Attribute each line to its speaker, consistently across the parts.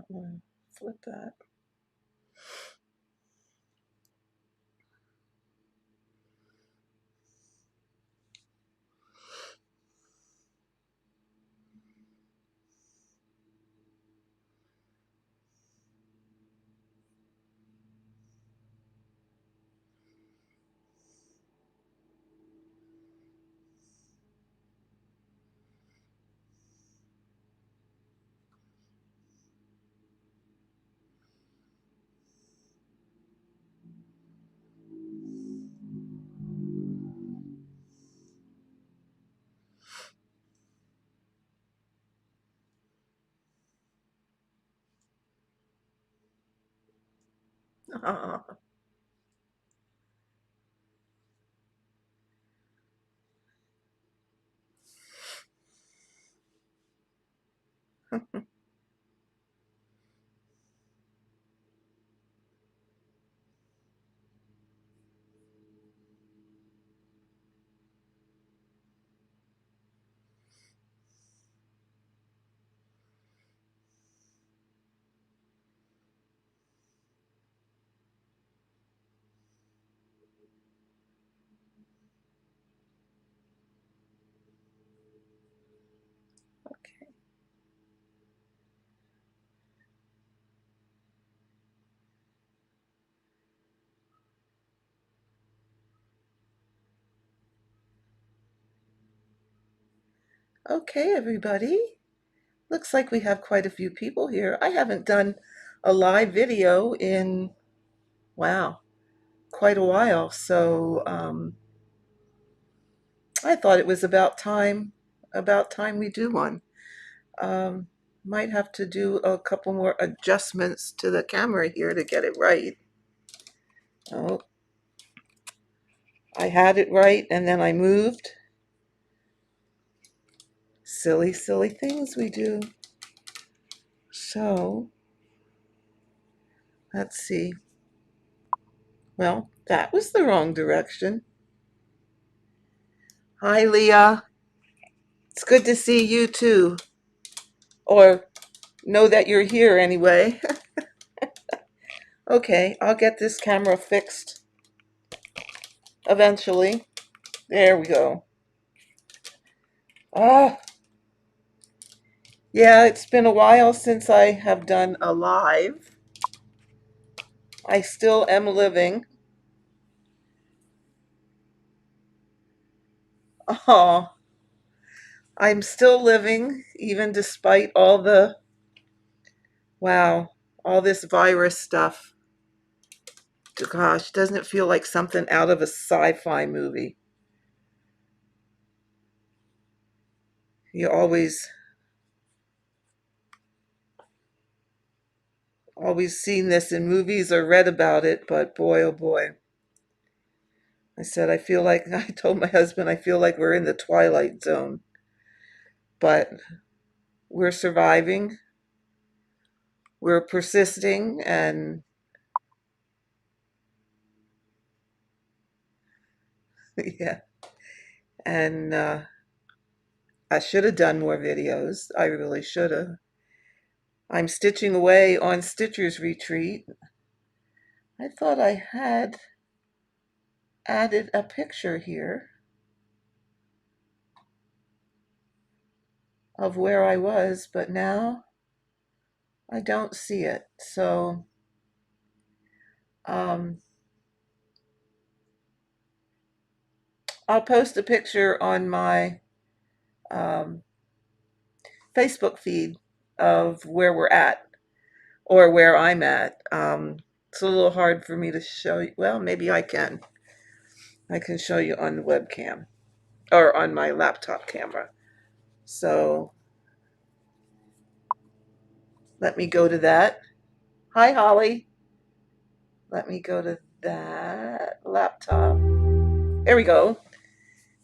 Speaker 1: want to flip that. Okay. Okay, everybody. Looks like we have quite a few people here. I haven't done a live video in, wow, quite a while. So I thought it was about time we do one. Um, might have to do a couple more adjustments to the camera here to get it right. Oh, I had it right and then I moved. Silly, silly things we do. So, let's see. Well, that was the wrong direction. Hi, Leah. It's good to see you too. Or know that you're here anyway. Okay, I'll get this camera fixed eventually. There we go. Ah, yeah, it's been a while since I have done a live. I still am living. Oh, I'm still living, even despite all the, wow, all this virus stuff. Gosh, doesn't it feel like something out of a sci-fi movie? You always seen this in movies or read about it, but boy, oh boy. I said, I feel like, I told my husband, I feel like we're in the Twilight Zone. But we're surviving, we're persisting, and yeah. And I should have done more videos. I really should have. I'm stitching away on Stitcher's Retreat. I thought I had added a picture here of where I was, but now I don't see it. So um, I'll post a picture on my um, Facebook feed of where we're at or where I'm at. It's a little hard for me to show you. Well, maybe I can. I can show you on the webcam or on my laptop camera. So let me go to that. Hi, Holly. Let me go to that laptop. There we go.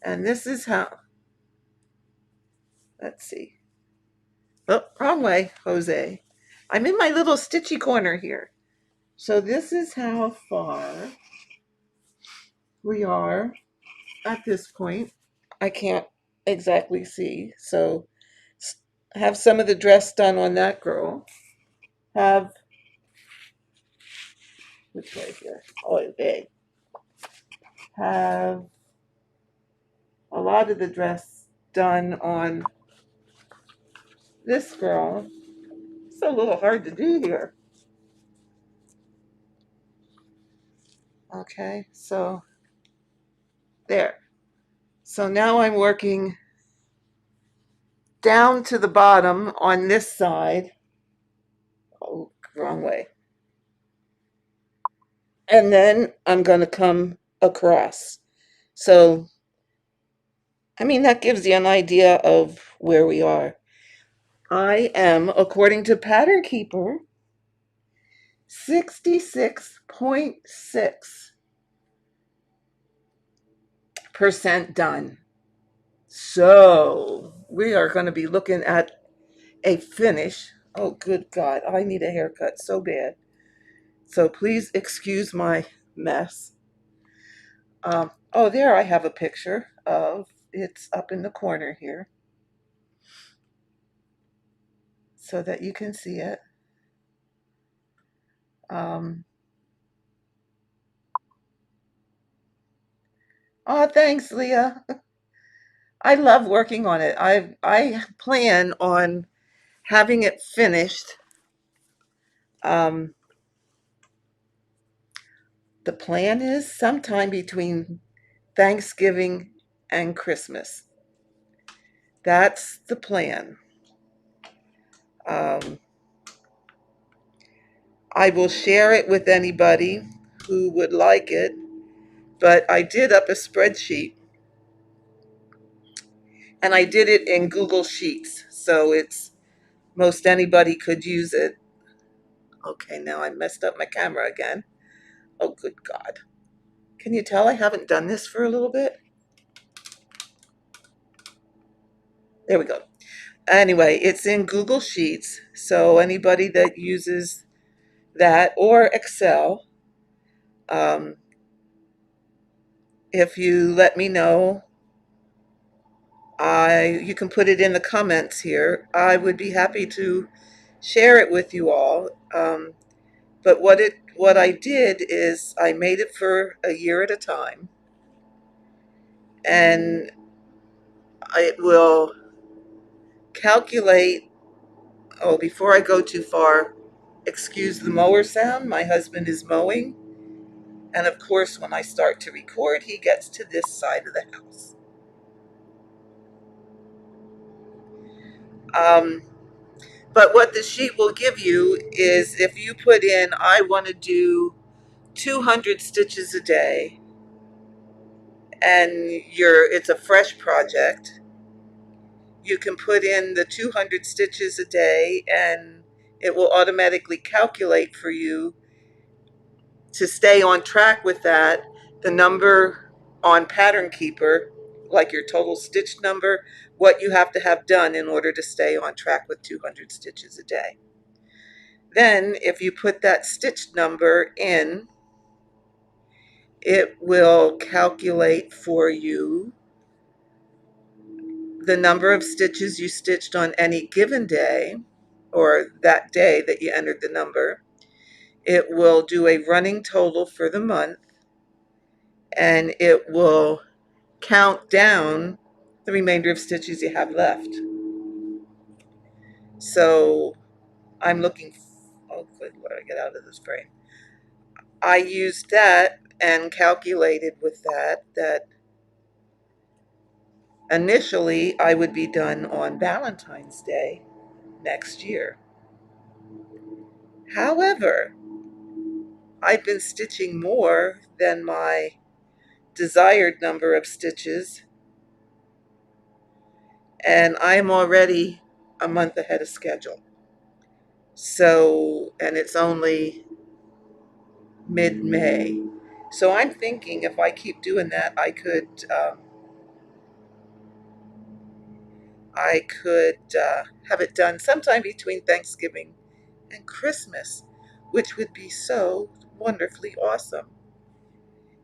Speaker 1: And this is how, let's see. Oh, wrong way, Jose. I'm in my little stitchy corner here. So this is how far we are at this point. I can't exactly see. So have some of the dress done on that girl. have, which way here? Oh, they have a lot of the dress done on this girl. It's a little hard to do here. Okay, so there. So now I'm working down to the bottom on this side. Oh, wrong way. And then I'm going to come across. So, I mean, that gives you an idea of where we are. I am, according to Pattern Keeper, 66.6% done. So we are going to be looking at a finish. Oh, good God, I need a haircut so bad. So please excuse my mess. Oh, there I have a picture of, it's up in the corner here so that you can see it. Oh, thanks, Leah. I love working on it. I plan on having it finished. Um, the plan is sometime between Thanksgiving and Christmas. That's the plan. Um, I will share it with anybody who would like it, but I did up a spreadsheet and I did it in Google Sheets, so it's most anybody could use it. Okay, now I messed up my camera again. Oh, good God. Can you tell I haven't done this for a little bit? There we go. Anyway, it's in Google Sheets, so anybody that uses that or Excel, um, if you let me know, you can put it in the comments here. I would be happy to share it with you all. But what I did is I made it for a year at a time, and it will calculate. Oh, before I go too far, excuse the mower sound. My husband is mowing, and of course, when I start to record, he gets to this side of the house. Um, but what the sheet will give you is if you put in, I want to do 200 stitches a day, and it's a fresh project, you can put in the 200 stitches a day and it will automatically calculate for you to stay on track with that, the number on Pattern Keeper, like your total stitch number, what you have to have done in order to stay on track with 200 stitches a day. Then if you put that stitch number in, it will calculate for you the number of stitches you stitched on any given day, or that day that you entered the number. It will do a running total for the month, and it will count down the remainder of stitches you have left. So I'm looking, oh good Lord, I get out of this frame. I used that and calculated with that initially I would be done on Valentine's Day next year. However, I've been stitching more than my desired number of stitches, and I'm already a month ahead of schedule. So, and it's only mid-May. So I'm thinking if I keep doing that, I could have it done sometime between Thanksgiving and Christmas, which would be so wonderfully awesome.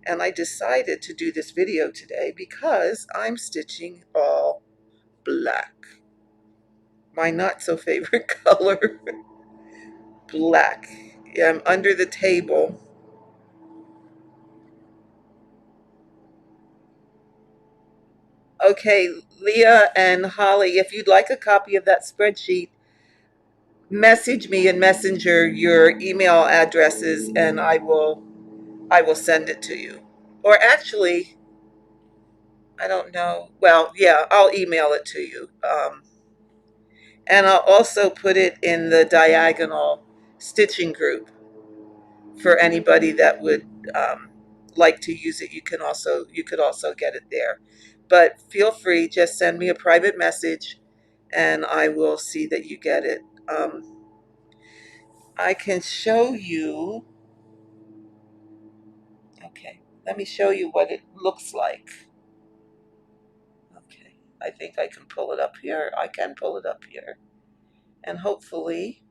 Speaker 1: And I decided to do this video today because I'm stitching all black. My not so favorite color. black. I'm under the table. Okay, Leah and Holly, if you'd like a copy of that spreadsheet, message me in Messenger your email addresses and I will send it to you. Or actually, I don't know. Well, yeah, I'll email it to you. And I'll also put it in the diagonal stitching group for anybody that would like to use it. You could also get it there. But feel free, just send me a private message and I will see that you get it. I can show you. Okay, let me show you what it looks like. Okay, I think I can pull it up here. I can pull it up here. And hopefully,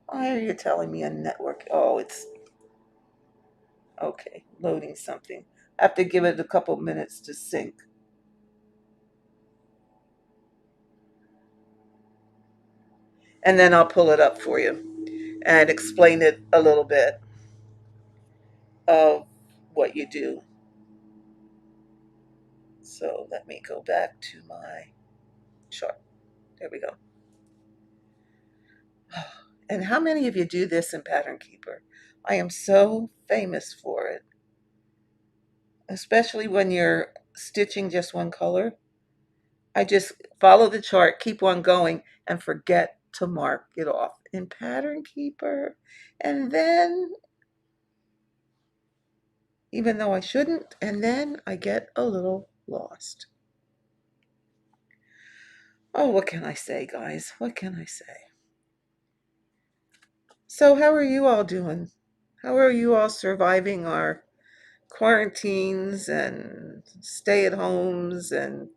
Speaker 1: why are you telling me a network? Oh, it's okay, loading something. I have to give it a couple minutes to sync. And then I'll pull it up for you and explain it a little bit of what you do. So let me go back to my chart. There we go. And how many of you do this in Pattern Keeper? I am so famous for it, especially when you're stitching just one color. I just follow the chart, keep on going, and forget to mark it off in Pattern Keeper. And then, even though I shouldn't, and then I get a little lost. Oh, what can I say, guys? What can I say? So, how are you all doing? How are you all surviving our quarantines and stay at homes? And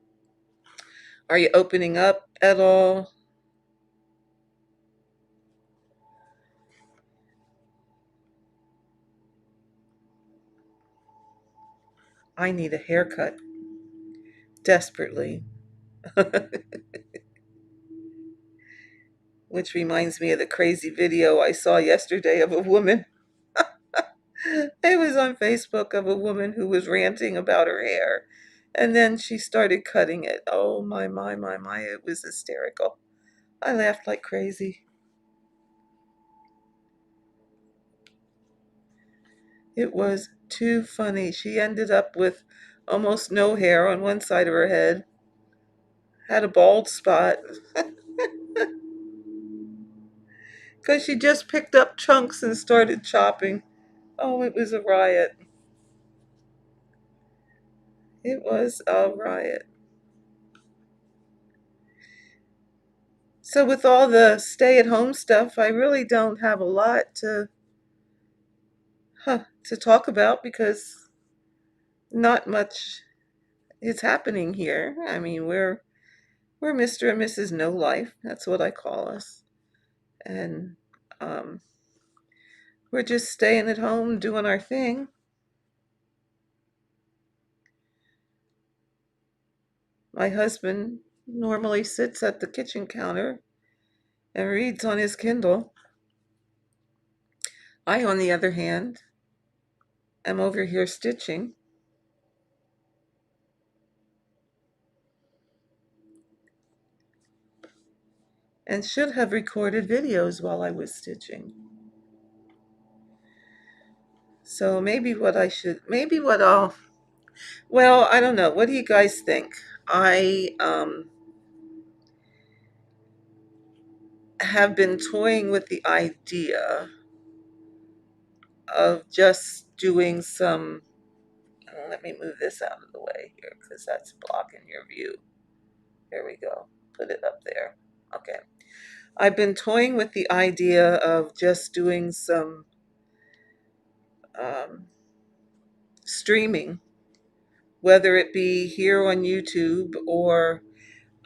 Speaker 1: are you opening up at all? I need a haircut desperately. Which reminds me of the crazy video I saw yesterday of a woman. It was on Facebook, of a woman who was ranting about her hair. And then she started cutting it. Oh, my. It was hysterical. I laughed like crazy. It was too funny. She ended up with almost no hair on one side of her head, had a bald spot, because she just picked up chunks and started chopping. Oh, it was a riot. It was a riot. So with all the stay-at-home stuff, I really don't have a lot to talk about because not much is happening here. I mean, we're Mr. and Mrs. No Life. That's what I call us. And um, we're just staying at home doing our thing. My husband normally sits at the kitchen counter and reads on his Kindle. I, on the other hand, am over here stitching. And should have recorded videos while I was stitching. So maybe what well, I don't know. What do you guys think? I have been toying with the idea of just doing some, let me move this out of the way here because that's blocking your view. There we go. Put it up there. Okay. I've been toying with the idea of just doing some um, streaming, whether it be here on YouTube or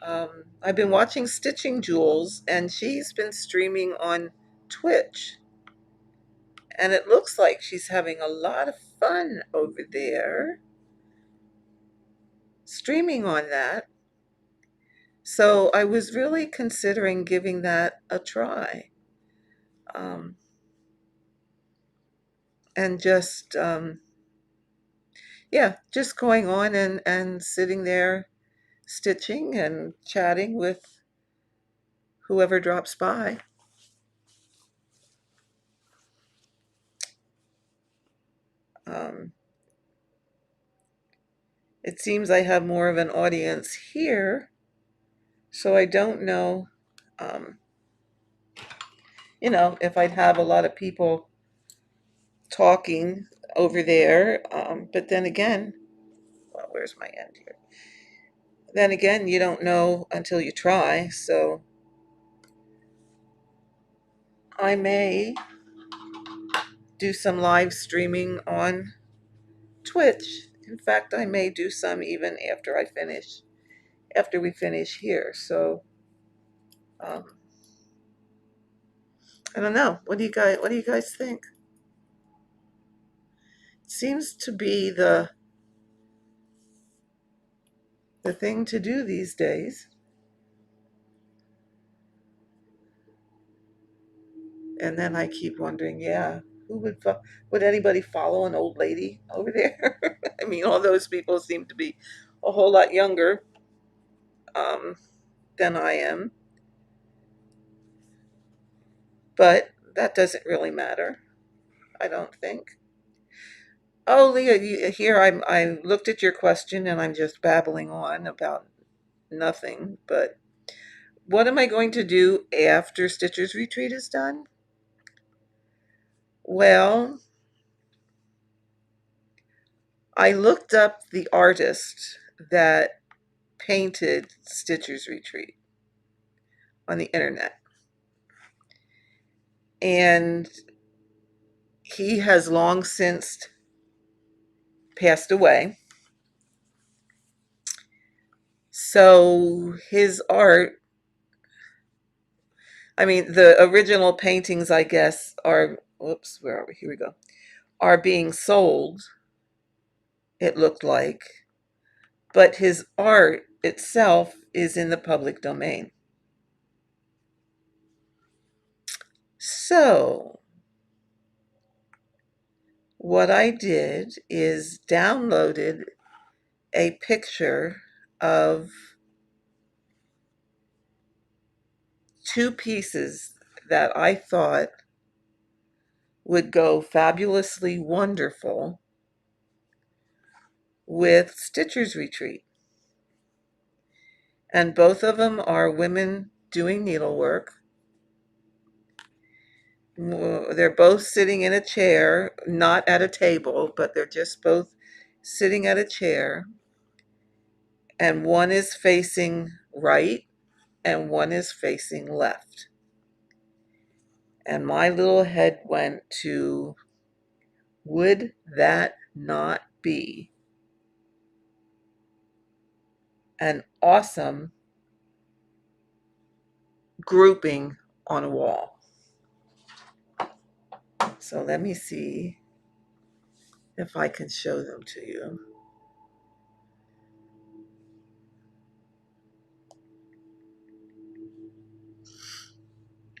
Speaker 1: I've been watching Stitching Jules, and she's been streaming on Twitch. And it looks like she's having a lot of fun over there, streaming on that. So I was really considering giving that a try. Um, and just, yeah, just going on and sitting there stitching and chatting with whoever drops by. Um, it seems I have more of an audience here, so I don't know, um, if I'd have a lot of people talking over there. But then again, well, where's my end here? Then again, you don't know until you try, so I may do some live streaming on Twitch. In fact, I may do some even after we finish here. So um, I don't know. What do you guys think? It seems to be the thing to do these days. And then I keep wondering, yeah, would anybody follow an old lady over there? I mean, all those people seem to be a whole lot younger um, than I am, but that doesn't really matter, I don't think. Oh, Leah, here I looked at your question and I'm just babbling on about nothing. But what am I going to do after Stitcher's Retreat is done? Well, I looked up the artist that painted Stitcher's Retreat on the internet. And he has long since passed away. So his art, I mean, the original paintings, I guess, are, whoops, where are we? Here we go, are being sold, it looked like. But his art itself is in the public domain. So what I did is downloaded a picture of two pieces that I thought would go fabulously wonderful with Stitcher's Retreat. And both of them are women doing needlework. They're both sitting in a chair, not at a table, but they're just both sitting at a chair. And one is facing right and one is facing left. And my little head went to, would that not be an awesome grouping on a wall? So let me see if I can show them to you.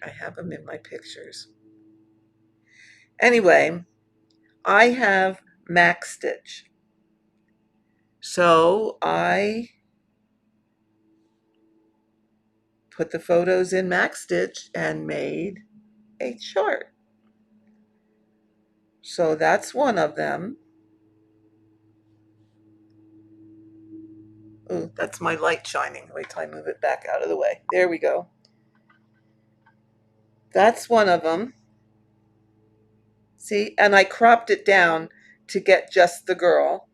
Speaker 1: I have them in my pictures. Anyway, I have Max Stitch. So I put the photos in Max Stitch and made a chart. So that's one of them. Oh, that's my light shining. Wait till I move it back out of the way. There we go. That's one of them. See, and I cropped it down to get just the girl.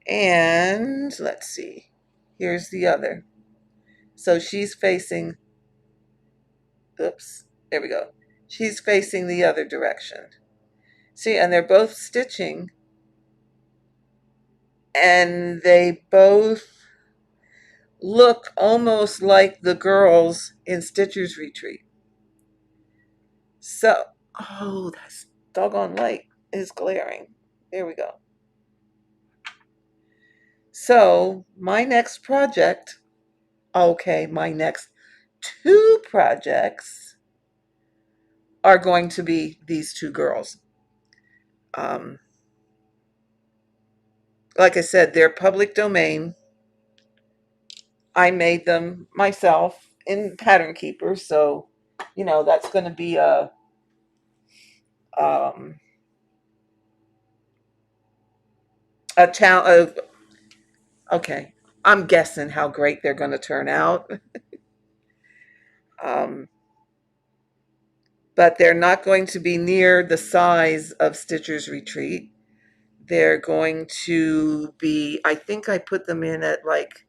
Speaker 1: And let's see. Here's the other. So she's facing, oops, there we go. She's facing the other direction. See, and they're both stitching, and they both look almost like the girls in Stitcher's Retreat. So, oh, that's doggone light is glaring. There we go. So my next project, okay, my next two projects are going to be these two girls. Um, like I said, they're public domain. I made them myself in Pattern Keeper, so that's going to be um, a challenge. Okay, I'm guessing how great they're going to turn out, um, but they're not going to be near the size of Stitcher's Retreat. They're going to be, I think I put them in at like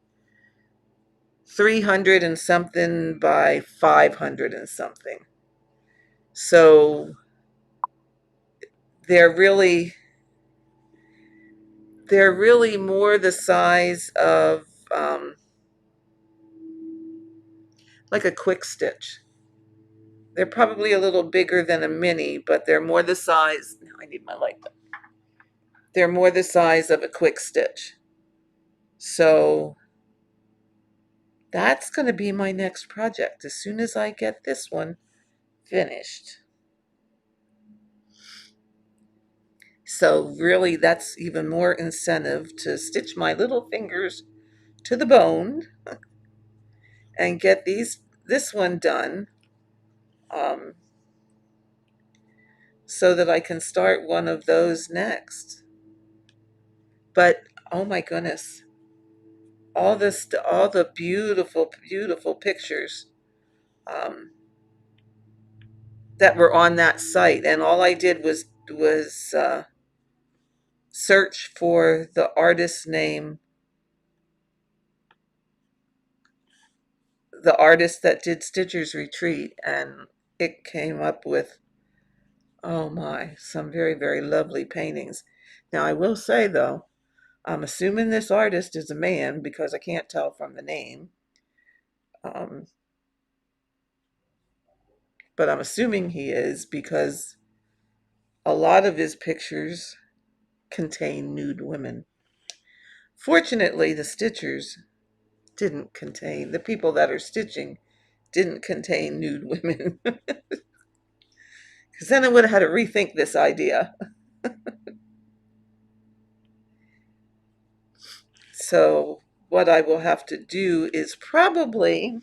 Speaker 1: 300 and something by 500 and something. So they're really more the size of like a quick stitch. They're probably a little bigger than a mini, but they're more the size. Now I need my light. They're more the size of a quick stitch. So that's going to be my next project as soon as I get this one finished. So really, that's even more incentive to stitch my little fingers to the bone and get this one done, um, so that I can start one of those next. But oh my goodness, all the beautiful, beautiful pictures that were on that site, and all I did was search for the artist's name, the artist that did Stitcher's Retreat, and it came up with, oh my, some very, very lovely paintings. Now I will say though, I'm assuming this artist is a man because I can't tell from the name. Um, but I'm assuming he is because a lot of his pictures contain nude women. Fortunately, the people that are stitching didn't contain nude women. Because then I would have had to rethink this idea. So what I will have to do is probably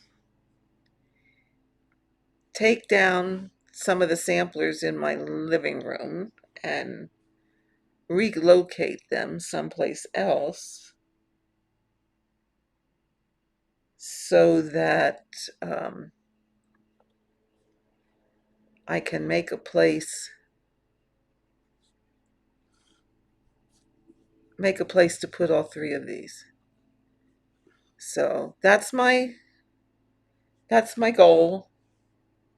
Speaker 1: take down some of the samplers in my living room and relocate them someplace else so that I can make a place to put all three of these. So that's my goal.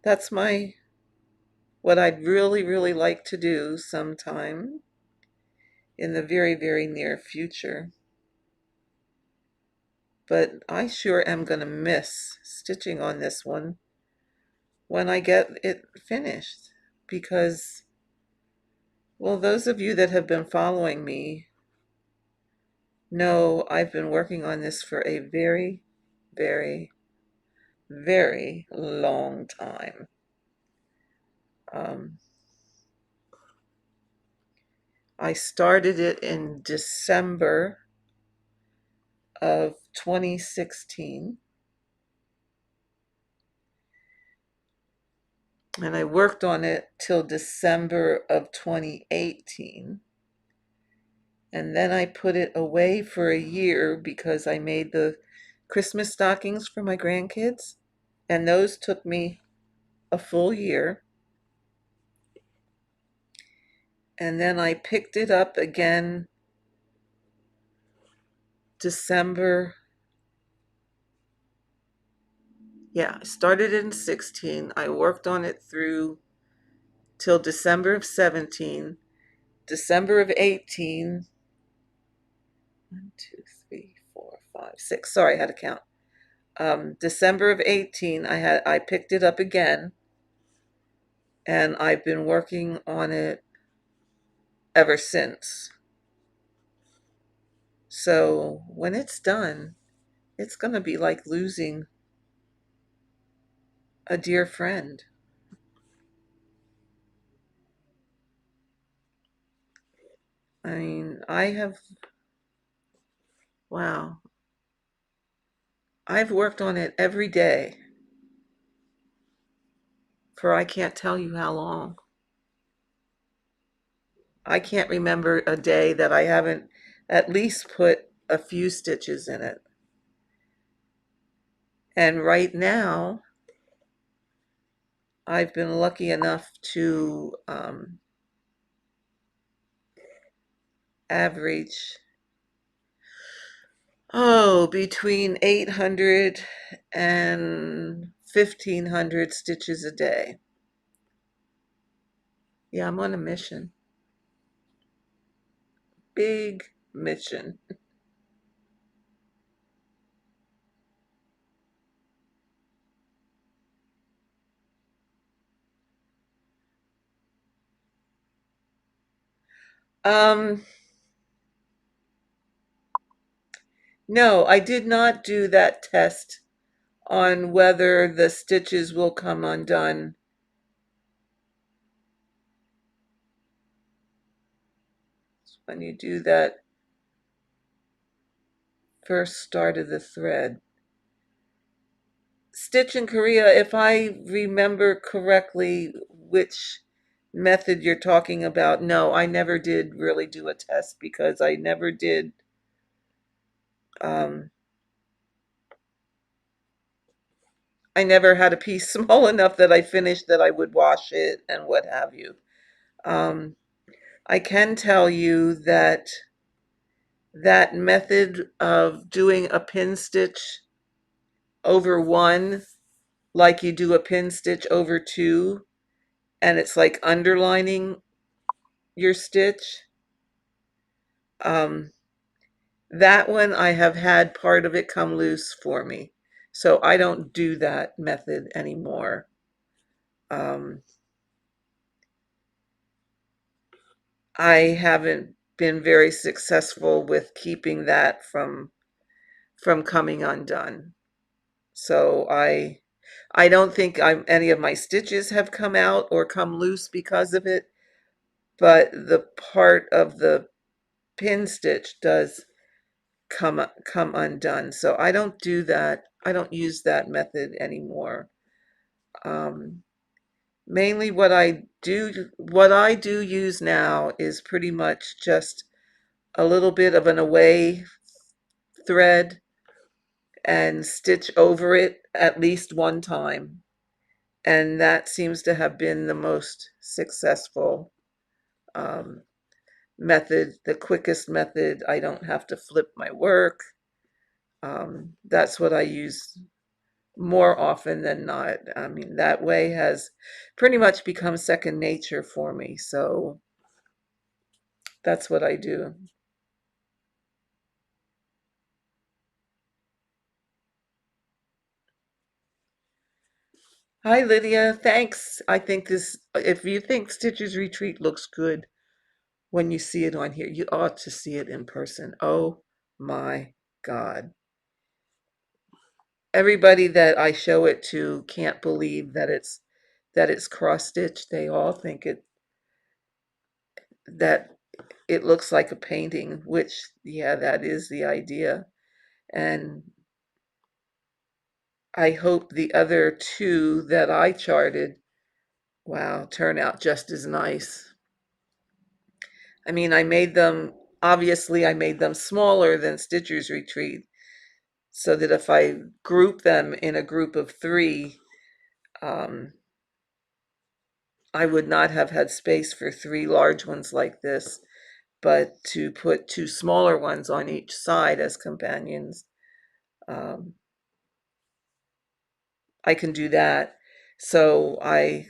Speaker 1: That's my what I'd really, really like to do sometime in the very, very near future. But I sure am going to miss stitching on this one when I get it finished because, well, those of you that have been following me know I've been working on this for a very, very, very long time. Um, I started it in December of 2016, and I worked on it till December of 2018. And then I put it away for a year because I made the Christmas stockings for my grandkids, and those took me a full year. And then I picked it up again December. Yeah, I started in 16. I worked on it through till December of 17. December of 18. 1, 2, 3, 4, 5, 6. Sorry, I had to count. December of 18, I picked it up again, and I've been working on it ever since. So when it's done, it's going to be like losing a dear friend. I mean, wow, I've worked on it every day for I can't tell you how long. I can't remember a day that I haven't at least put a few stitches in it. And right now, I've been lucky enough to average, between 800 and 1,500 stitches a day. Yeah, I'm on a mission. Big mission. Um, no, I did not do that test on whether the stitches will come undone when you do that first start of the thread. Stitch in Korea, if I remember correctly which method you're talking about, no, I never did really do a test because I never did. Um, I never had a piece small enough that I finished that I would wash it and what have you. Um, I can tell you that that method of doing a pin stitch over one, like you do a pin stitch over two, and it's like underlining your stitch. Um, that one I have had part of it come loose for me. So I don't do that method anymore. Um, I haven't been very successful with keeping that from coming undone. So I don't think any of my stitches have come out or come loose because of it, but the part of the pin stitch does come undone. So I don't do that. I don't use that method anymore. Um, Mainly what I do use now is pretty much just a little bit of an away thread and stitch over it at least one time. And that seems to have been the most successful um, method, the quickest method. I don't have to flip my work. That's what I use more often than not. I mean, that way has pretty much become second nature for me. So that's what I do. Hi, Lydia. Thanks. I think if you think Stitches Retreat looks good when you see it on here, you ought to see it in person. Oh my God. Everybody that I show it to can't believe that it's cross stitched. They all think that it looks like a painting, which, yeah, that is the idea. And I hope the other two that I charted, wow, turn out just as nice. I mean, obviously, I made them smaller than Stitcher's Retreat so that if I group them in a group of three, um, I would not have had space for three large ones like this, but to put two smaller ones on each side as companions, um, I can do that. So I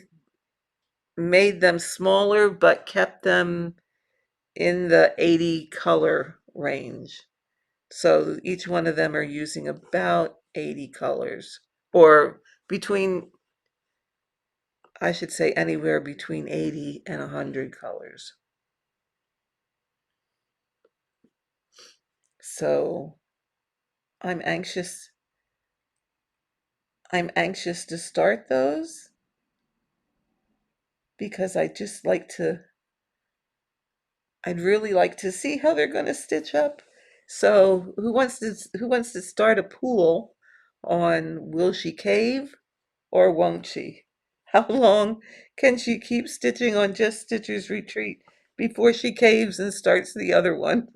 Speaker 1: made them smaller but kept them in the 80 color range. So each one of them are using about 80 colors, or between, I should say, anywhere between 80 and 100 colors. So I'm anxious. I'm anxious to start those because I'd really like to see how they're going to stitch up. So who wants to start a pool on will she cave or won't she? How long can she keep stitching on Just Stitcher's Retreat before she caves and starts the other one?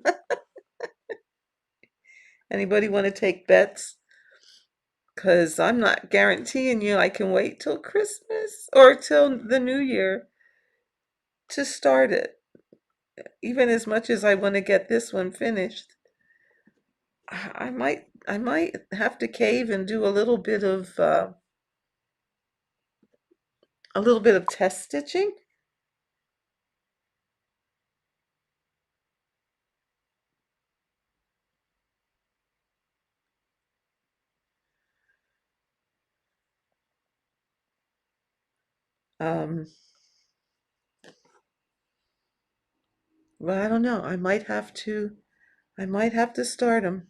Speaker 1: Anybody want to take bets? Because I'm not guaranteeing you I can wait till Christmas or till the new year to start it. Even as much as I want to get this one finished, I might have to cave and do a little bit of test stitching. Um, well, I don't know. I might have to start them,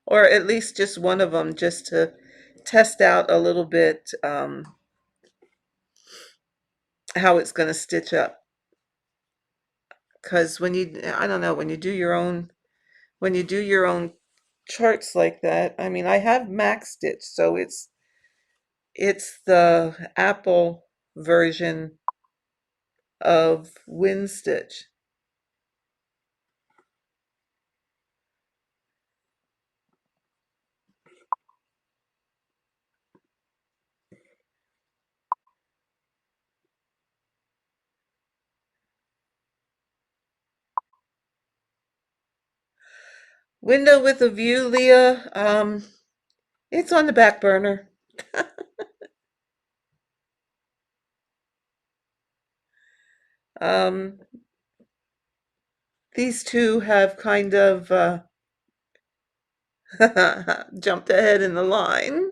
Speaker 1: or at least just one of them, just to test out a little bit how it's going to stitch up. Because I don't know, when you do your own charts like that, I mean, I have Max Stitch, so it's the Apple version of Win Stitch. Window with a View, Leah. It's on the back burner. Um, these two have kind of jumped ahead in the line.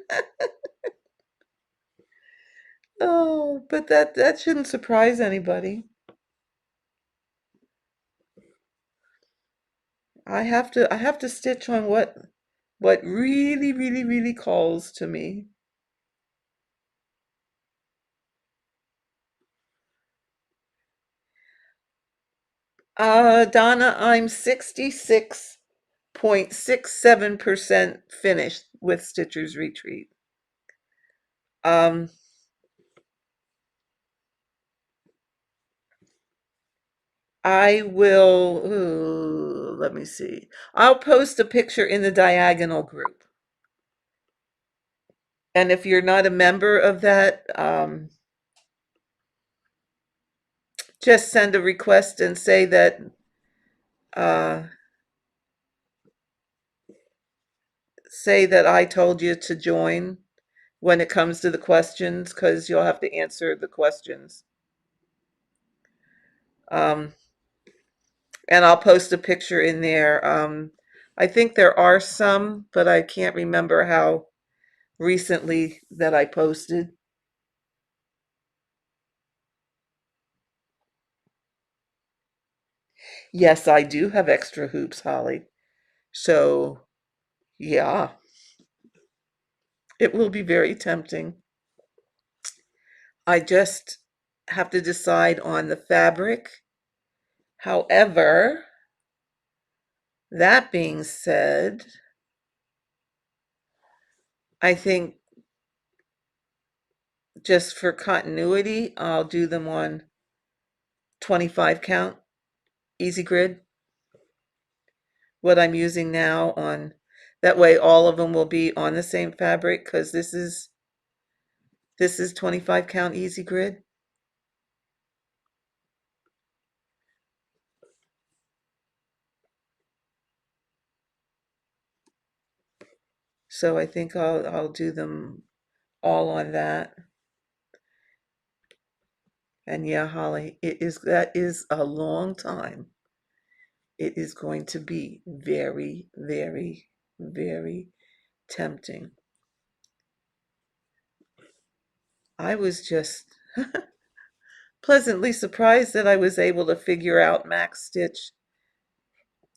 Speaker 1: Oh, but that shouldn't surprise anybody. I have to stitch on what really, really, really calls to me. Donna, I'm 66.67% finished with Stitcher's Retreat. Um, I will, ooh, let me see. I'll post a picture in the diagonal group. And if you're not a member of that, just send a request and uh, say that I told you to join when it comes to the questions, because you'll have to answer the questions. Um, and I'll post a picture in there. I think there are some, but I can't remember how recently that I posted. Yes, I do have extra hoops, Holly. So, yeah, it will be very tempting. I just have to decide on the fabric. However, that being said, I think just for continuity, I'll do them on 25 count easy grid, what I'm using now on that way all of them will be on the same fabric because this is 25 count easy grid. So I think I'll do them all on that. And yeah, Holly, that is a long time. It is going to be very, very, very tempting. I was just pleasantly surprised that I was able to figure out Max Stitch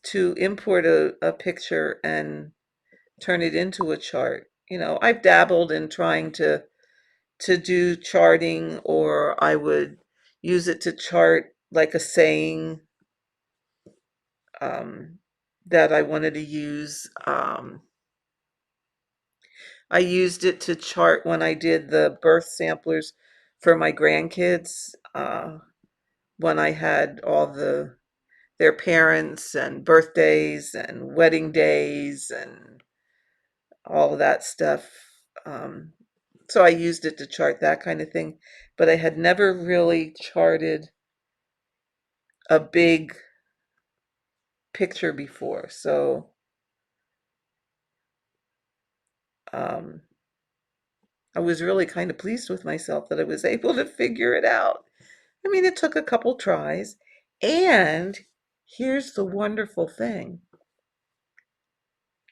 Speaker 1: to import a picture and turn it into a chart. You know, I've dabbled in trying to do charting, or I would use it to chart like a saying um, that I wanted to use. I used it to chart when I did the birth samplers for my grandkids, when I had all their parents and birthdays and wedding days and all of that stuff. Um, so I used it to chart that kind of thing, but I had never really charted a big picture before. So um, I was really kind of pleased with myself that I was able to figure it out. I mean, it took a couple tries. And here's the wonderful thing,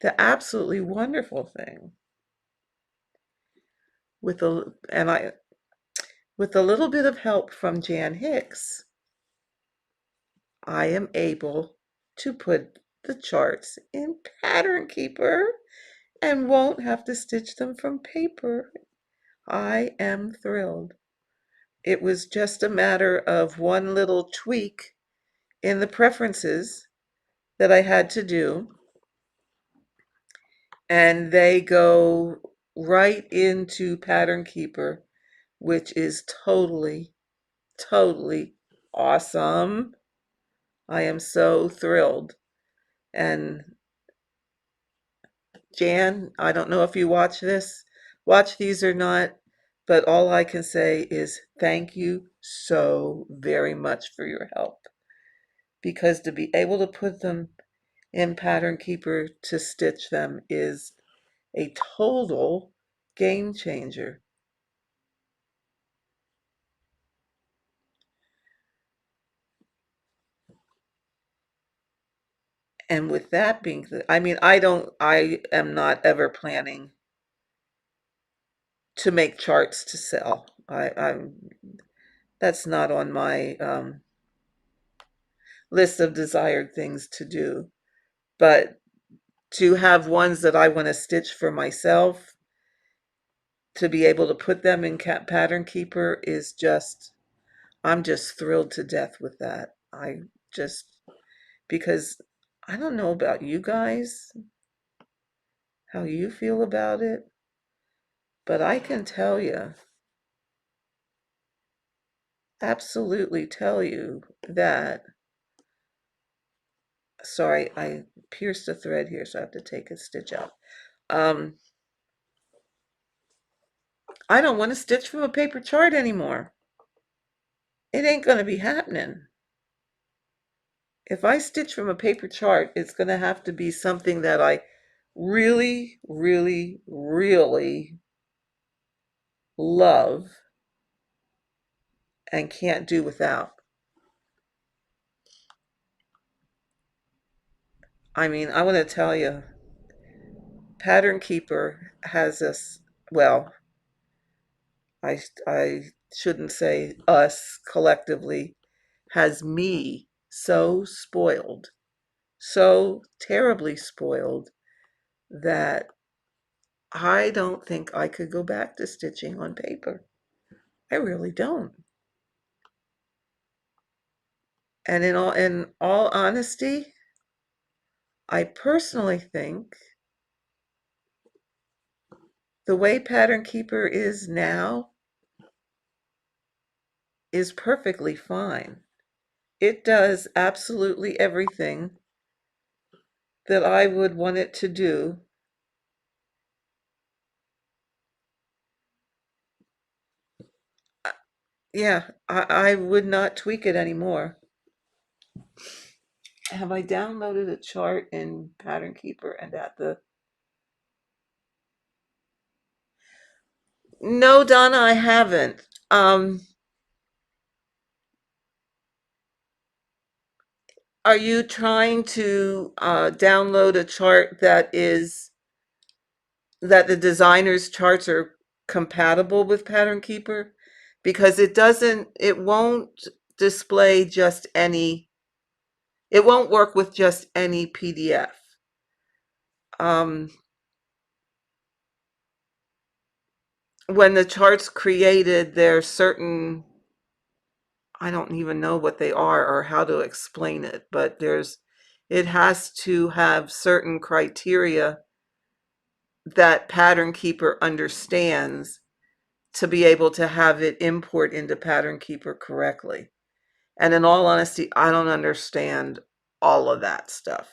Speaker 1: the absolutely wonderful thing with a little bit of help from Jan Hicks, I am able to put the charts in Pattern Keeper and won't have to stitch them from paper. I am thrilled. It was just a matter of one little tweak in the preferences that I had to do, and they go right into Pattern Keeper, which is totally, totally awesome. I am so thrilled. And Jan, I don't know if you watch these or not, but all I can say is thank you so very much for your help. Because to be able to put them in Pattern Keeper to stitch them is a total game changer. And with that being, I mean, I am not ever planning to make charts to sell. That's not on my list of desired things to do. But to have ones that I want to stitch for myself, to be able to put them in Pattern Keeper is just, I'm just thrilled to death with that. I just, because I don't know about you guys, how you feel about it, but I can tell you, absolutely tell you that, sorry, I pierced a thread here, so I have to take a stitch out. I don't want to stitch from a paper chart anymore. It ain't going to be happening. If I stitch from a paper chart, it's going to have to be something that I really, really, really love and can't do without. I mean, I want to tell you, Pattern Keeper has us, well, I shouldn't say us collectively, has me so spoiled, so terribly spoiled, that I don't think I could go back to stitching on paper. I really don't. And in all honesty, I personally think the way Pattern Keeper is now is perfectly fine. It does absolutely everything that I would want it to do. Yeah, I would not tweak it anymore. Have I downloaded a chart in Pattern Keeper and at the... No, Donna, I haven't. Are you trying to download a chart that the designer's charts are compatible with Pattern Keeper? Because it won't display just any It won't work with just any PDF. Um, when the chart's created, there's certain, I don't even know what they are or how to explain it, but it has to have certain criteria that Pattern Keeper understands to be able to have it import into Pattern Keeper correctly. And in all honesty, I don't understand all of that stuff.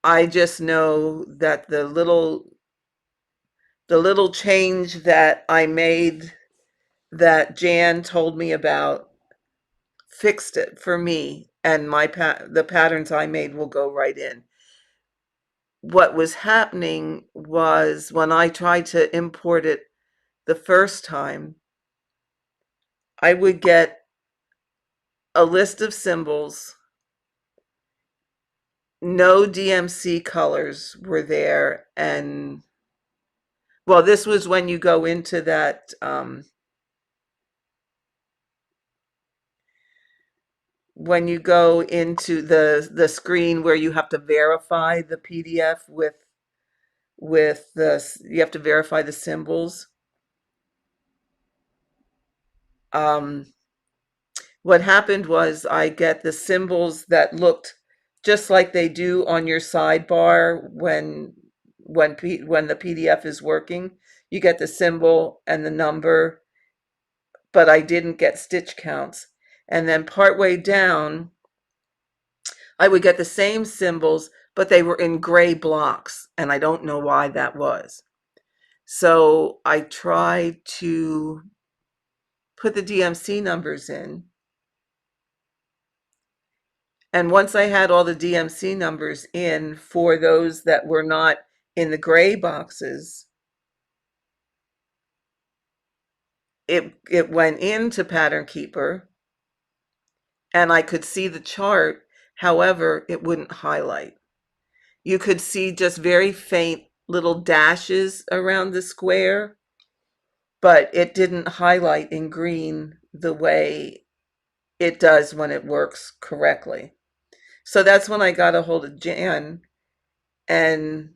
Speaker 1: I just know that the little change that I made that Jan told me about fixed it for me, and the patterns I made will go right in. What was happening was when I tried to import it the first time, I would get a list of symbols. No DMC colors were there, and well, this was when you go into that when you go into the screen where you have to verify the PDF with you have to verify the symbols. Um, what happened was I get the symbols that looked just like they do on your sidebar when the PDF is working. You get the symbol and the number, but I didn't get stitch counts. And then partway down, I would get the same symbols, but they were in gray blocks, and I don't know why that was. So I tried to put the DMC numbers in. And once I had all the DMC numbers in for those that were not in the gray boxes, it went into Pattern Keeper and I could see the chart. However, it wouldn't highlight. You could see just very faint little dashes around the square, but it didn't highlight in green the way it does when it works correctly. So that's when I got a hold of Jan and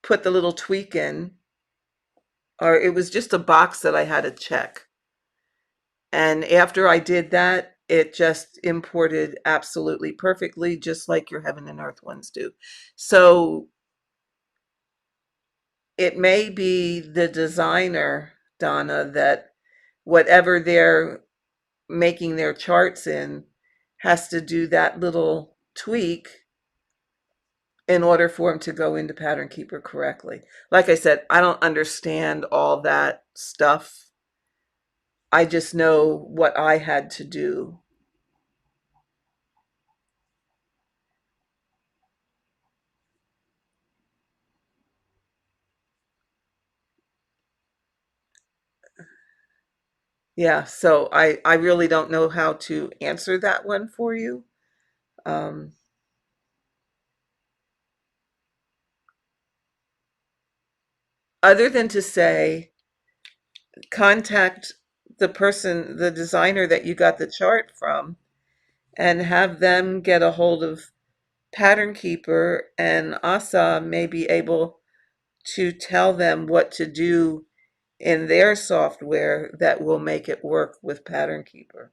Speaker 1: put the little tweak in, or it was just a box that I had to check. And after I did that, it just imported absolutely perfectly, just like your Heaven and Earth ones do. So it may be the designer, Donna, that whatever they're making their charts in has to do that little tweak in order for them to go into Pattern Keeper correctly. Like I said, I don't understand all that stuff. I just know what I had to do. Yeah, so I really don't know how to answer that one for you. Um, Other than to say, contact the designer that you got the chart from, and have them get a hold of Pattern Keeper, and Asa may be able to tell them what to do in their software that will make it work with Pattern Keeper.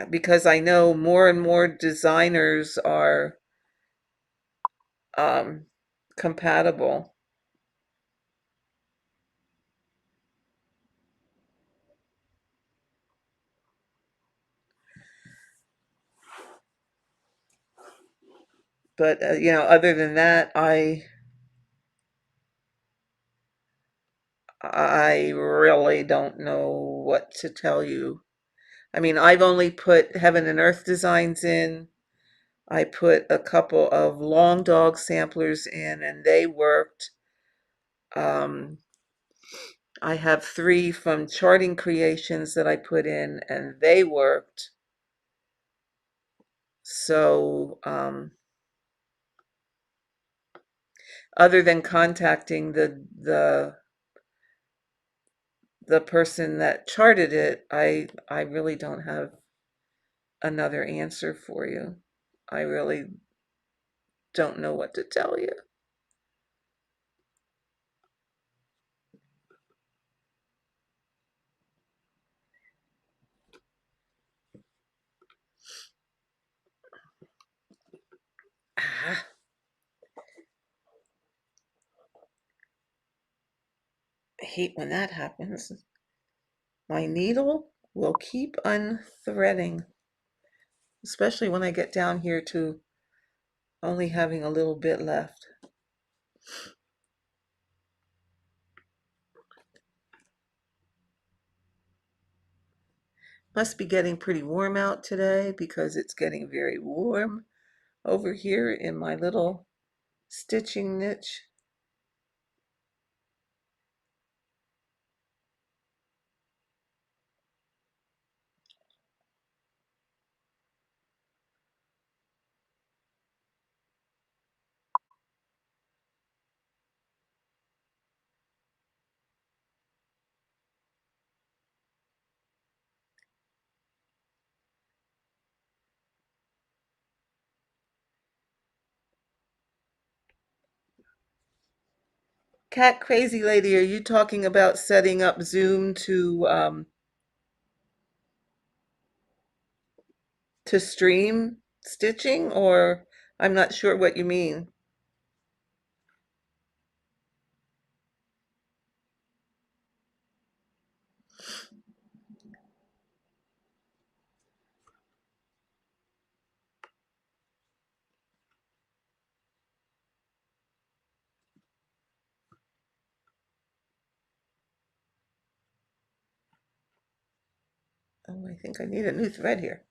Speaker 1: Because I know more and more designers are um, compatible. But other than that, I really don't know what to tell you. I mean, I've only put Heaven and Earth designs in. I put a couple of long dog samplers in, and they worked. Um, I have 3 from Charting Creations that I put in, and they worked. So, other than contacting the person that charted it, I really don't have another answer for you. I really don't know what to tell you. Ah, I hate when that happens. My needle will keep unthreading, especially when I get down here to only having a little bit left. Must be getting pretty warm out today because it's getting very warm over here in my little stitching niche. Cat Crazy Lady, are you talking about setting up Zoom to stream stitching, or I'm not sure what you mean. Oh, I think I need a new thread here.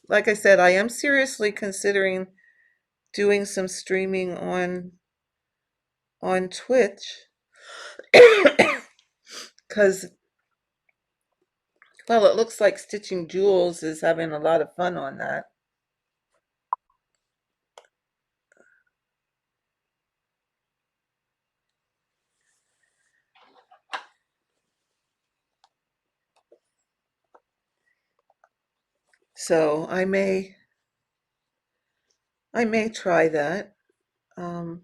Speaker 1: Like I said, I am seriously considering doing some streaming on Twitch because, well, it looks like Stitching Jewels is having a lot of fun on that. So I may try that. Um,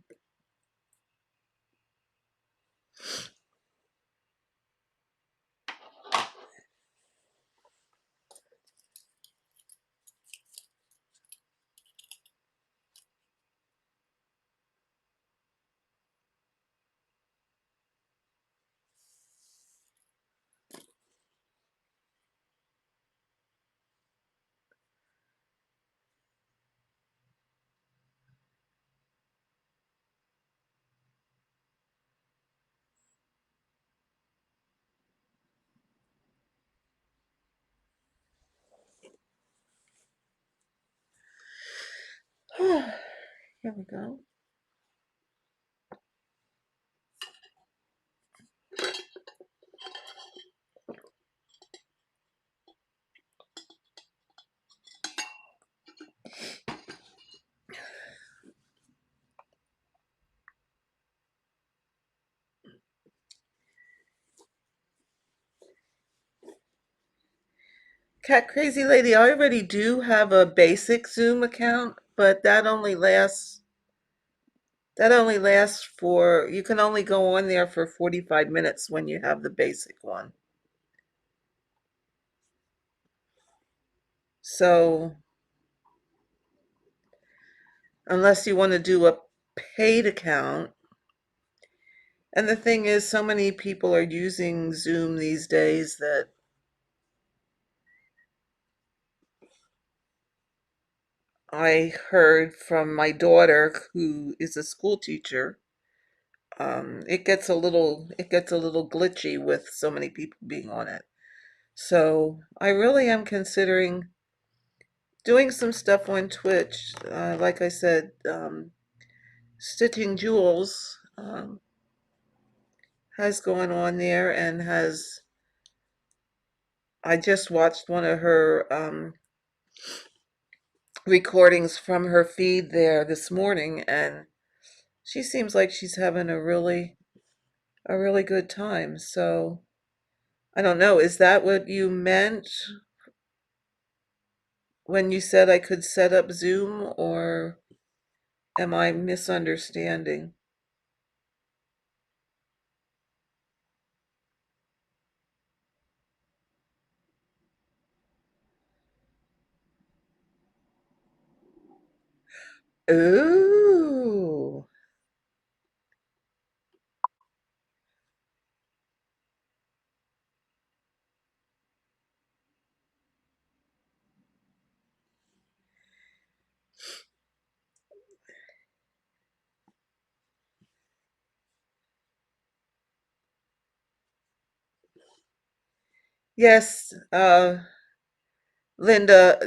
Speaker 1: here we go. Cat Crazy Lady, I already do have a basic Zoom account, but that only lasts for, you can only go on there for 45 minutes when you have the basic one. So unless you want to do a paid account, and the thing is, so many people are using Zoom these days that I heard from my daughter, who is a school teacher, it gets a little glitchy with so many people being on it. So I really am considering doing some stuff on Twitch. Like I said, Stitching Jewels has gone on there and has. I just watched one of her recordings from her feed there this morning, and she seems like she's having a really good time. So I don't know, is that what you meant when you said I could set up Zoom, or am I misunderstanding? Ooh. Yes, Linda,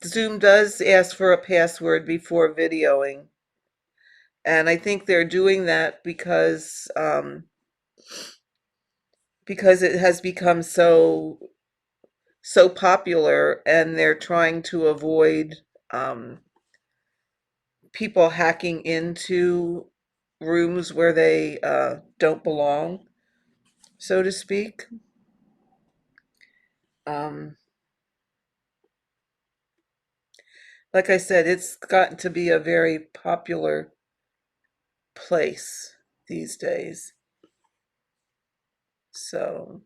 Speaker 1: Zoom does ask for a password before videoing. And I think they're doing that because it has become so popular, and they're trying to avoid um, people hacking into rooms where they don't belong, so to speak. Um, like I said, it's gotten to be a very popular place these days. So,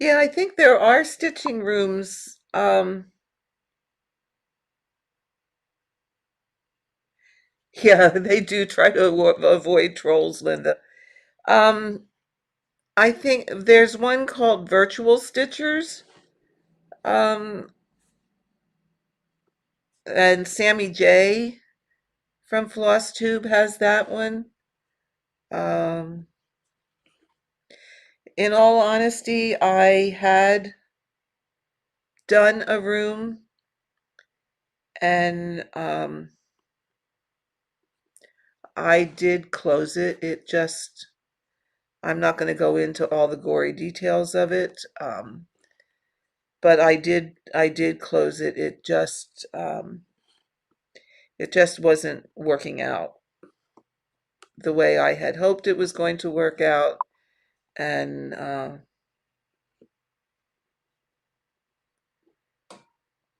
Speaker 1: yeah, I think there are stitching rooms. Yeah, they do try to avoid trolls, Linda. Um, I think there's one called Virtual Stitchers. Um, and Sammy J from FlossTube has that one. Um, in all honesty, I had done a room, and I did close it. I'm not going to go into all the gory details of it, but I did close it. It just wasn't working out the way I had hoped it was going to work out, and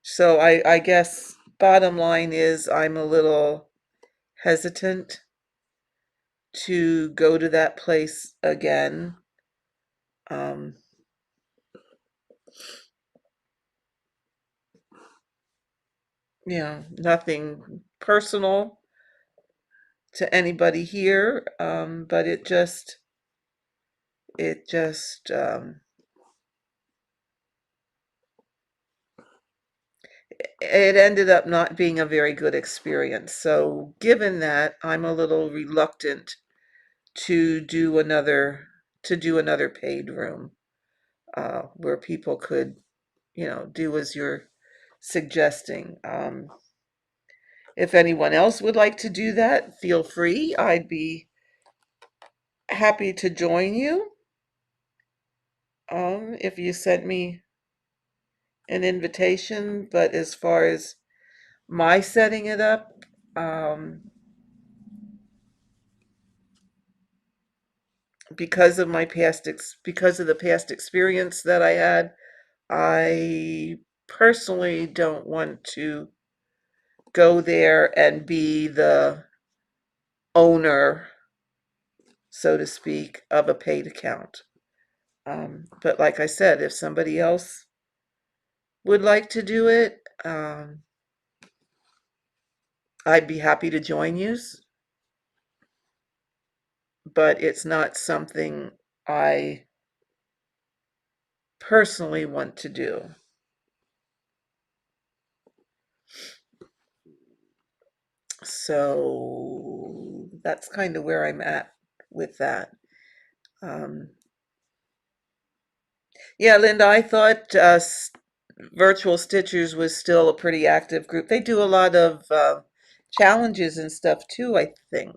Speaker 1: so I guess bottom line is I'm a little hesitant to go to that place again. Um, Nothing personal to anybody here, but it just it ended up not being a very good experience. So given that, I'm a little reluctant to do another paid room, where people could, do as you're suggesting. If anyone else would like to do that, feel free. I'd be happy to join you. If you sent me an invitation, but as far as my setting it up, because of the past experience that I had, I personally don't want to go there and be the owner, so to speak, of a paid account. But like I said, if somebody else would like to do it, I'd be happy to join you, but it's not something I personally want to do. So that's kind of where I'm at with that. Um, yeah, Linda, I thought Virtual Stitchers was still a pretty active group. They do a lot of challenges and stuff too, I think.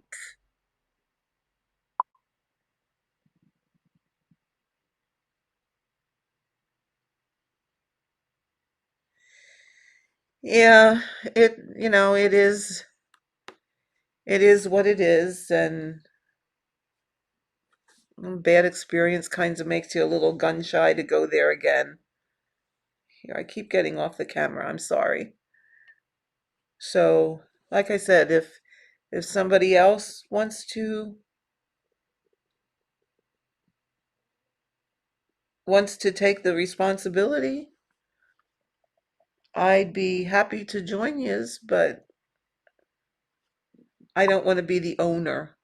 Speaker 1: Yeah, it is what it is, and bad experience kind of makes you a little gun shy to go there again. Here, I keep getting off the camera. I'm sorry. So, like I said, if somebody else wants to take the responsibility, I'd be happy to join yous, but I don't want to be the owner.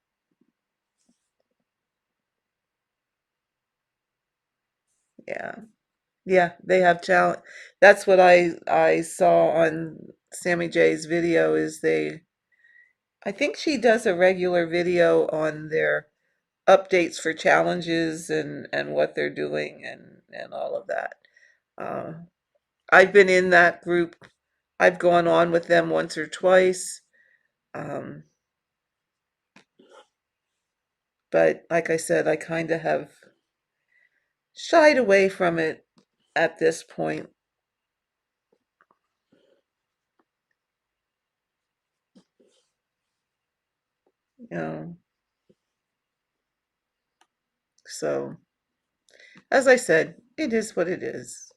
Speaker 1: Yeah. Yeah, they have challenge. That's what I saw on Sammy J's video is I think she does a regular video on their updates for challenges and what they're doing and all of that. Uh, I've been in that group. I've gone on with them once or twice. Um, but like I said, I kind of have shied away from it at this point, you know. So, as I said, it is what it is.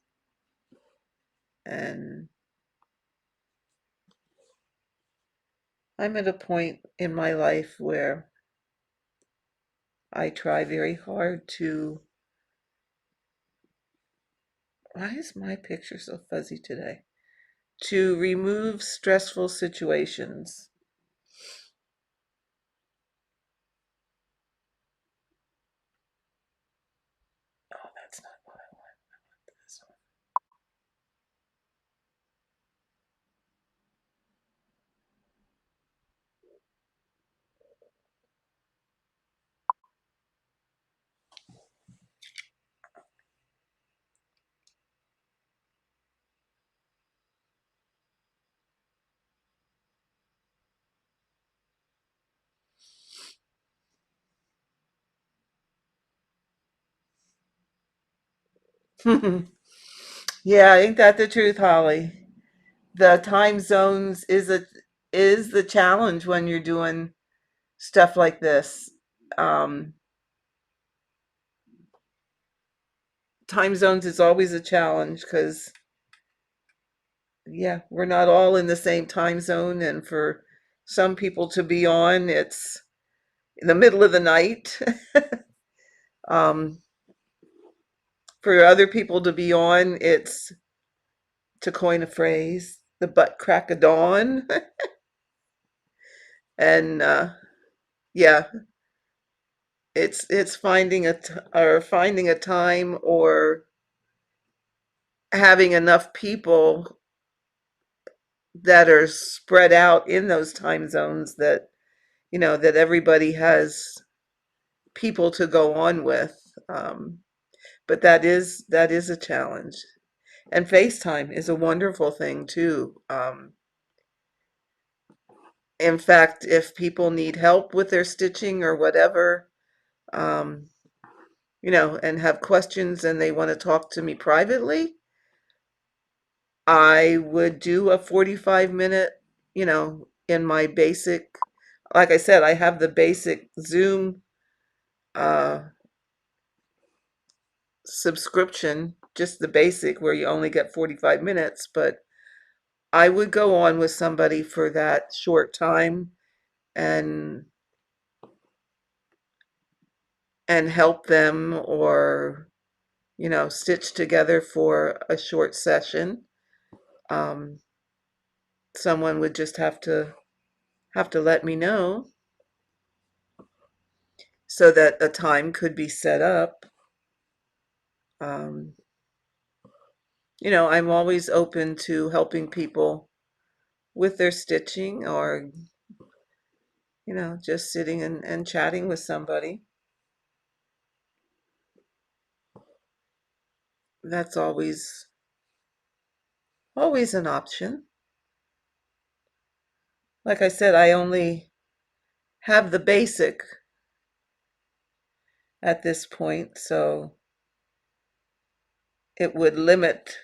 Speaker 1: And I'm at a point in my life where I try very hard to. Why is my picture so fuzzy today? To remove stressful situations. Oh, that's not what I want. This one. Yeah, ain't that the truth, Holly? The time zones is the challenge when you're doing stuff like this. Um, Time zones is always a challenge because yeah, we're not all in the same time zone, and for some people to be on, it's in the middle of the night. um, for other people to be on, it's, to coin a phrase, the butt crack of dawn. And yeah, it's finding a time or having enough people that are spread out in those time zones that that everybody has people to go on with. But that is a challenge. And FaceTime is a wonderful thing too. In fact, if people need help with their stitching or whatever, um, and have questions and they want to talk to me privately, I would do a 45-minute, in my basic, like I said, I have the basic Zoom uh, subscription, just the basic where you only get 45 minutes, but I would go on with somebody for that short time and help them or stitch together for a short session. Um, Someone would just have to let me know so that a time could be set up. Um, I'm always open to helping people with their stitching or you know, just sitting and chatting with somebody. That's always an option. Like I said, I only have the basic at this point, so it would limit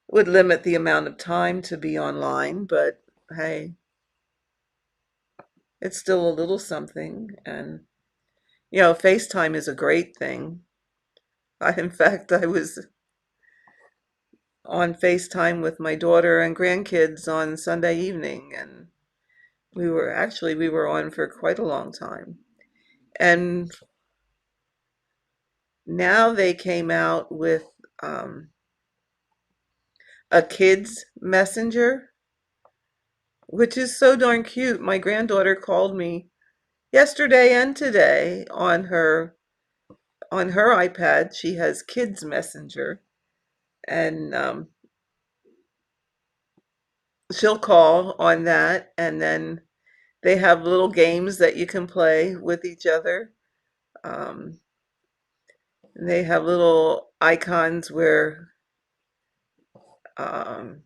Speaker 1: the amount of time to be online, but hey, it's still a little something. And you know, FaceTime is a great thing. In fact, I was on FaceTime with my daughter and grandkids on Sunday evening, and we were on for quite a long time. And now they came out with um, a kids messenger, which is so darn cute. My granddaughter called me yesterday and today on her iPad. She has kids messenger, and she'll call on that, and then they have little games that you can play with each other. Um, they have little icons where um,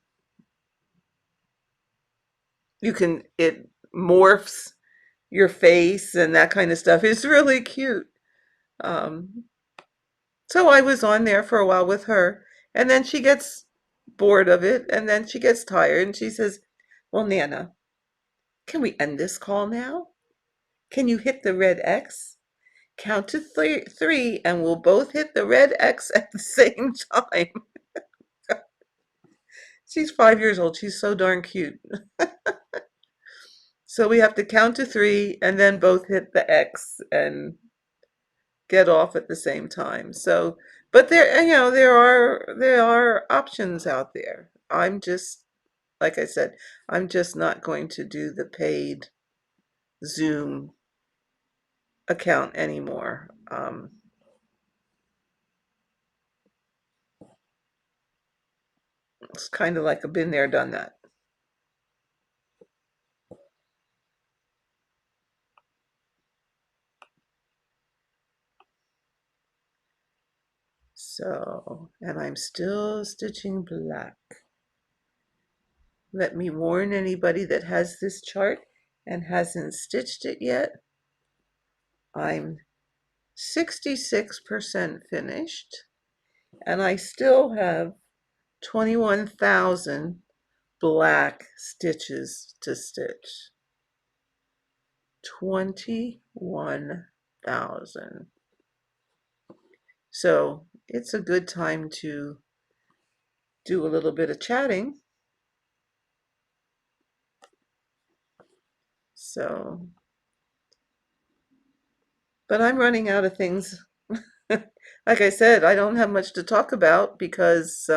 Speaker 1: it morphs your face and that kind of stuff. It's really cute. Um, so I was on there for a while with her, and then she gets bored of it, and then she gets tired, and she says, "Well, Nana, can we end this call now? Can you hit the red X? Count to three, and we'll both hit the red X at the same time." She's 5 years old. She's so darn cute. So we have to count to three and then both hit the X and get off at the same time. So, but there are options out there. I'm just, like I said, I'm just not going to do the paid Zoom account anymore. It's kind of like I've been there, done that. So, and I'm still stitching black. Let me warn anybody that has this chart and hasn't stitched it yet. I'm 66% finished, and I still have 21,000 black stitches to stitch. 21,000. So it's a good time to do a little bit of chatting. So, but I'm running out of things. Like I said, I don't have much to talk about because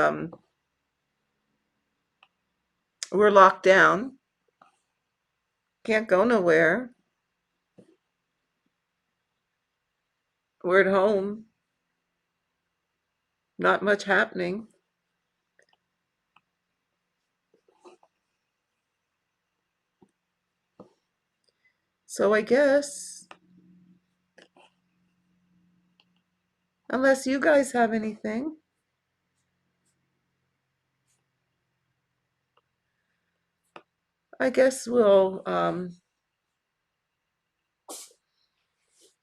Speaker 1: we're locked down. Can't go nowhere. We're at home. Not much happening. So I guess, unless you guys have anything, I guess we'll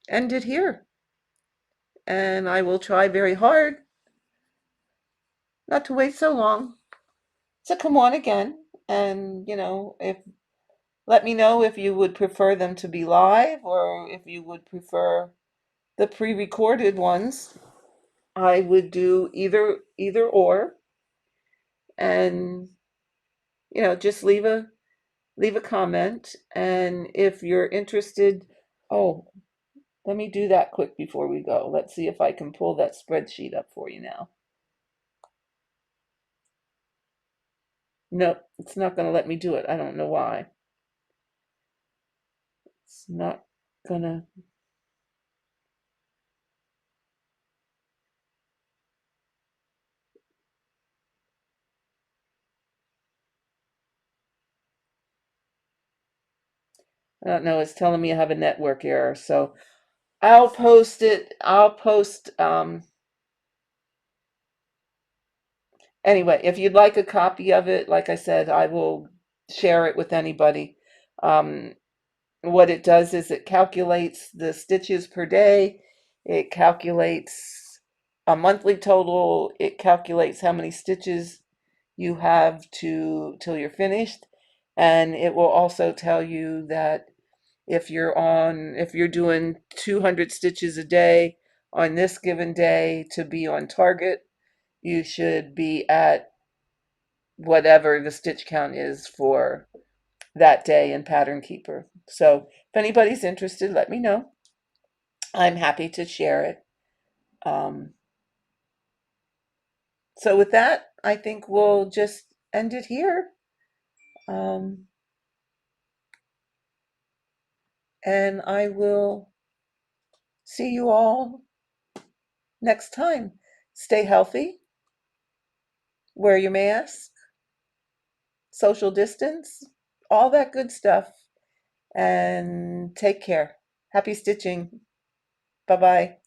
Speaker 1: end it here. And I will try very hard not to wait so long. So come on again. And, if let me know if you would prefer them to be live or if you would prefer the pre-recorded ones. I would do either or, and just leave a comment. And if you're interested, oh, let me do that quick before we go. Let's see if I can pull that spreadsheet up for you now. No, it's not going to let me do it. I don't know why. It's not gonna. I don't know, it's telling me I have a network error. So I'll post it. I'll post, anyway, if you'd like a copy of it, like I said, I will share it with anybody. Um, what it does is it calculates the stitches per day. It calculates a monthly total. It calculates how many stitches you have to till you're finished. And it will also tell you that if you're doing 200 stitches a day on this given day to be on target, you should be at whatever the stitch count is for that day in Pattern Keeper. So if anybody's interested, let me know. I'm happy to share it. Um, so with that, I think we'll just end it here. Um, and I will see you all next time. Stay healthy, wear your mask, social distance, all that good stuff, and take care. Happy stitching. Bye bye.